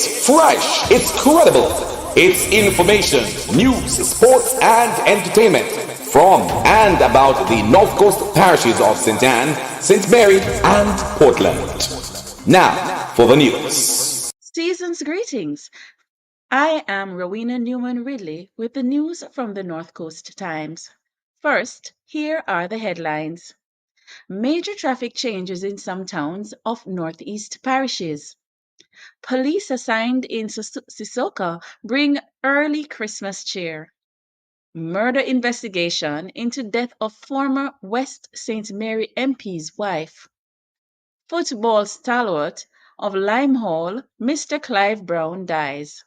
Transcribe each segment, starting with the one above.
It's fresh, it's credible, it's information, news, sports, and entertainment from and about the North Coast parishes of St. Anne, St. Mary, and Portland. Now for the news. Season's greetings. I am Rowena Newman Ridley with the news from the North Coast Times. First, here are the headlines. Major traffic changes in some towns of Northeast Parishes. Police assigned in CISOCA bring early Christmas cheer. Murder investigation into death of former West St. Mary MP's wife. Football stalwart of Lime Hall, Mr. Clive Brown dies.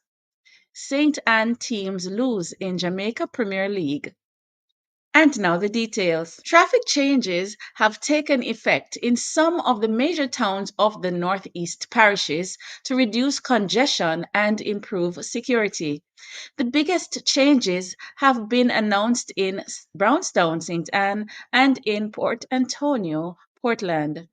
St. Anne teams lose in Jamaica Premier League. And now the details. Traffic changes have taken effect in some of the major towns of the Northeast Parishes to reduce congestion and improve security. The biggest changes have been announced in Brownstown, St. Anne, and in Port Antonio, Portland.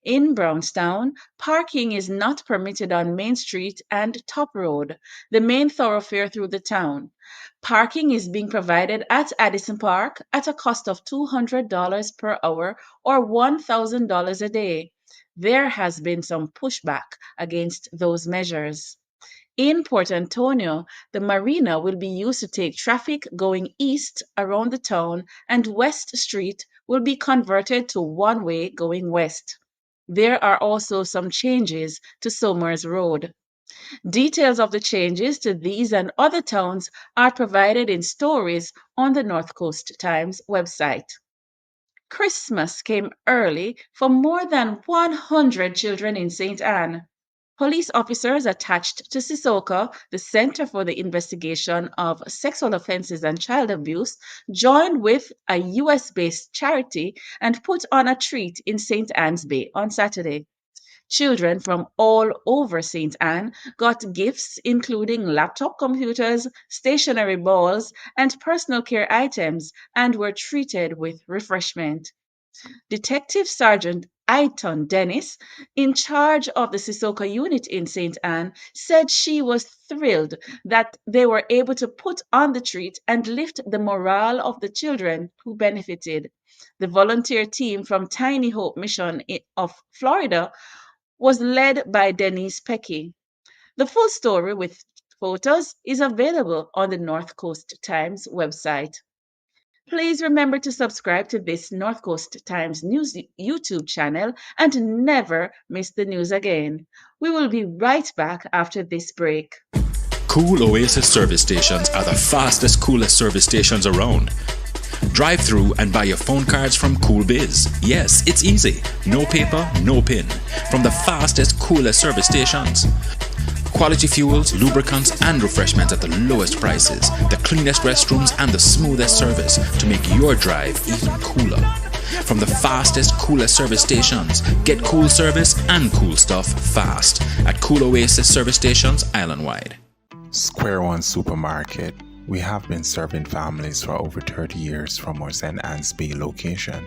In Brownstown, parking is not permitted on Main Street and Top Road, the main thoroughfare through the town. Parking is being provided at Addison Park at a cost of $200 per hour or $1,000 a day. There has been some pushback against those measures. In Port Antonio, the marina will be used to take traffic going east around the town, and West Street will be converted to one way going west. There are also some changes to Somers Road. Details of the changes to these and other towns are provided in stories on the North Coast Times website. Christmas came early for more than 100 children in St. Anne. Police officers attached to CISOCA, the Center for the Investigation of Sexual Offenses and Child Abuse, joined with a US based charity and put on a treat in St. Anne's Bay on Saturday. Children from all over St. Anne got gifts including laptop computers, stationery balls, and personal care items and were treated with refreshment. Detective Sergeant Aiton Dennis, in charge of the Sissoko unit in St. Anne, said she was thrilled that they were able to put on the treat and lift the morale of the children who benefited. The volunteer team from Tiny Hope Mission of Florida was led by Denise Pecky. The full story with photos is available on the North Coast Times website. Please remember to subscribe to this North Coast Times News YouTube channel and never miss the news again. We will be right back after this break. Cool Oasis service stations are the fastest, coolest service stations around. Drive through and buy your phone cards from Cool Biz. Yes, it's easy. No paper, no pin. From the fastest, coolest service stations. Quality fuels, lubricants, and refreshments at the lowest prices, the cleanest restrooms, and the smoothest service to make your drive even cooler. From the fastest, coolest service stations, get cool service and cool stuff fast at Cool Oasis service stations island-wide. Square One Supermarket. We have been serving families for over 30 years from our St. Anne's Bay location.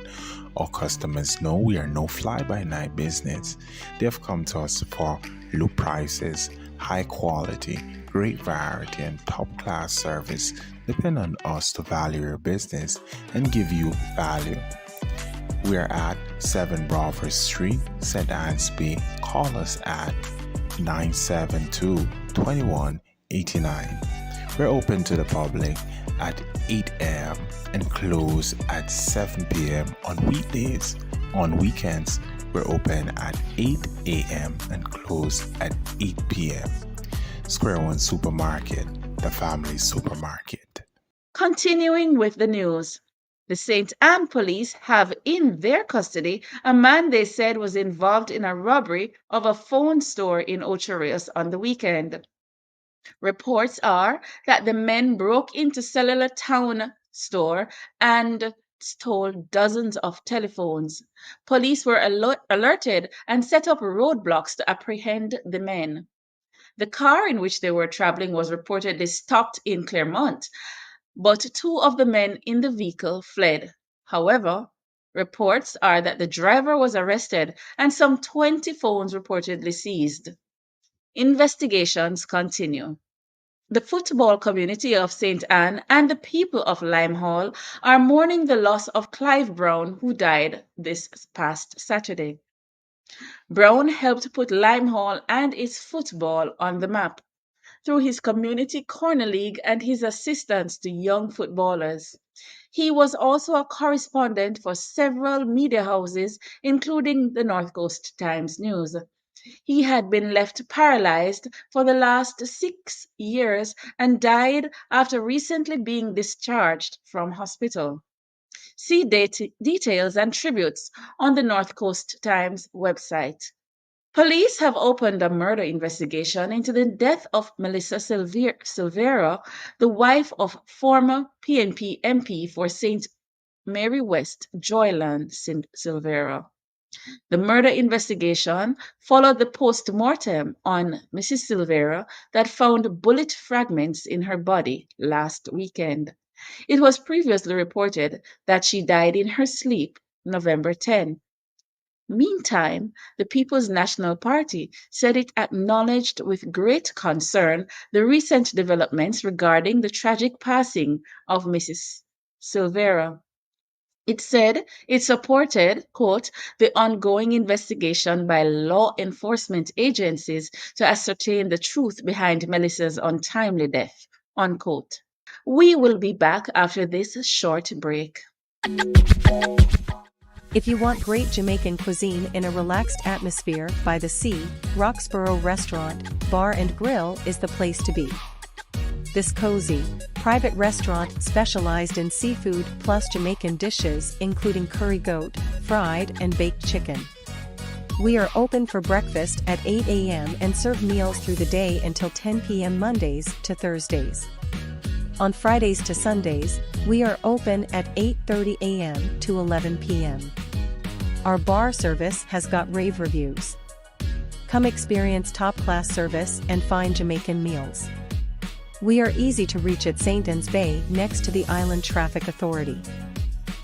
Our customers know we are no fly-by-night business. They've come to us for low prices, high quality, great variety, and top-class service. Depend on us to value your business and give you value. We are at 7 Brawford Street, St. Anne's Bay. Call us at 972-2189. We're open to the public at 8 a.m. and close at 7 p.m. on weekdays. On weekends, we're open at 8 a.m. and close at 8 p.m. Square One Supermarket, the family supermarket. Continuing with the news. The St. Anne police have in their custody a man they said was involved in a robbery of a phone store in Ocho Rios on the weekend. Reports are that the men broke into Cellular Town store and stole dozens of telephones. Police were alerted and set up roadblocks to apprehend the men. The car in which they were traveling was reportedly stopped in Claremont, but 2 of the men in the vehicle fled. However, reports are that the driver was arrested and some 20 phones reportedly seized. Investigations continue. The football community of St. Anne and the people of Lime Hall are mourning the loss of Clive Brown, who died this past Saturday. Brown helped put Lime Hall and its football on the map through his community corner league and his assistance to young footballers. He was also a correspondent for several media houses, including the North Coast Times News. He had been left paralyzed for the last 6 years and died after recently being discharged from hospital. See details and tributes on the North Coast Times website. Police have opened a murder investigation into the death of Melissa Silvera, the wife of former PNP MP for St. Mary West, Joyland Silvera. The murder investigation followed the post-mortem on Mrs. Silvera that found bullet fragments in her body last weekend. It was previously reported that she died in her sleep November 10. Meantime, the People's National Party said it acknowledged with great concern the recent developments regarding the tragic passing of Mrs. Silvera. It said it supported, quote, the ongoing investigation by law enforcement agencies to ascertain the truth behind Melissa's untimely death, unquote. We will be back after this short break. If you want great Jamaican cuisine in a relaxed atmosphere by the sea, Roxborough Restaurant, Bar and Grill is the place to be. This cozy, private restaurant specialized in seafood plus Jamaican dishes including curry goat, fried and baked chicken. We are open for breakfast at 8 a.m. and serve meals through the day until 10 p.m. Mondays to Thursdays. On Fridays to Sundays, we are open at 8:30 a.m. to 11 p.m. Our bar service has got rave reviews. Come experience top-class service and fine Jamaican meals. We are easy to reach at St. Anne's Bay next to the Island Traffic Authority.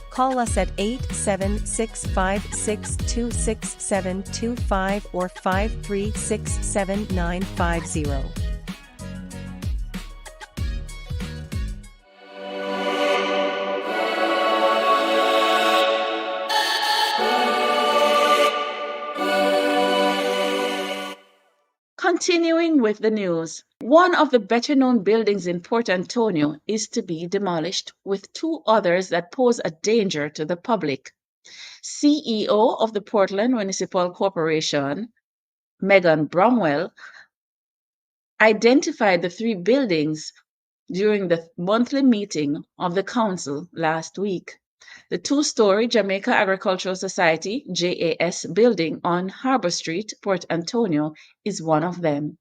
Call us at 87656266725 or 5367950. Continuing with the news, one of the better-known buildings in Port Antonio is to be demolished, with two others that pose a danger to the public. CEO of the Portland Municipal Corporation, Megan Bromwell, identified the three buildings during the monthly meeting of the council last week. The two-story Jamaica Agricultural Society JAS building on Harbor Street, Port Antonio, is one of them.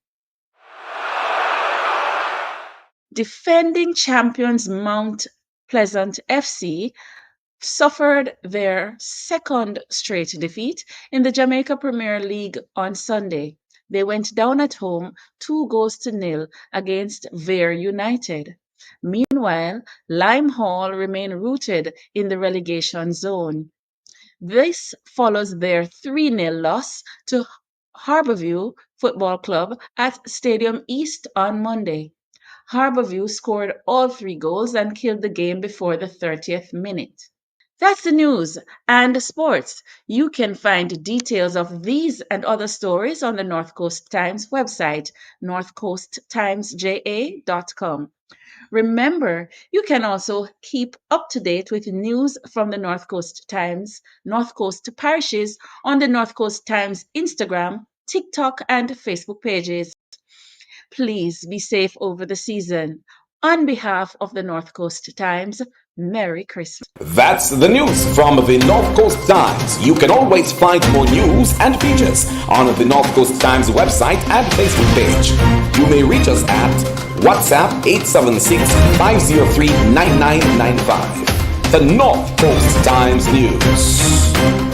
Defending champions Mount Pleasant FC suffered their second straight defeat in the Jamaica Premier League on Sunday. They went down at home 2-0 against Vere United. Meanwhile, Lime Hall remain rooted in the relegation zone. This follows their 3-0 loss to Harborview Football Club at Stadium East on Monday. Harborview scored all 3 goals and killed the game before the 30th minute. That's the news and sports. You can find details of these and other stories on the North Coast Times website, northcoasttimesja.com. Remember, you can also keep up to date with news from the North Coast Times, North Coast Parishes on the North Coast Times Instagram, TikTok, and Facebook pages. Please be safe over the season. On behalf of the North Coast Times, Merry Christmas. That's the news from the North Coast Times. You can always find more news and features on the North Coast Times website and Facebook page. You may reach us at WhatsApp 876-503-9995. The North Coast Times News.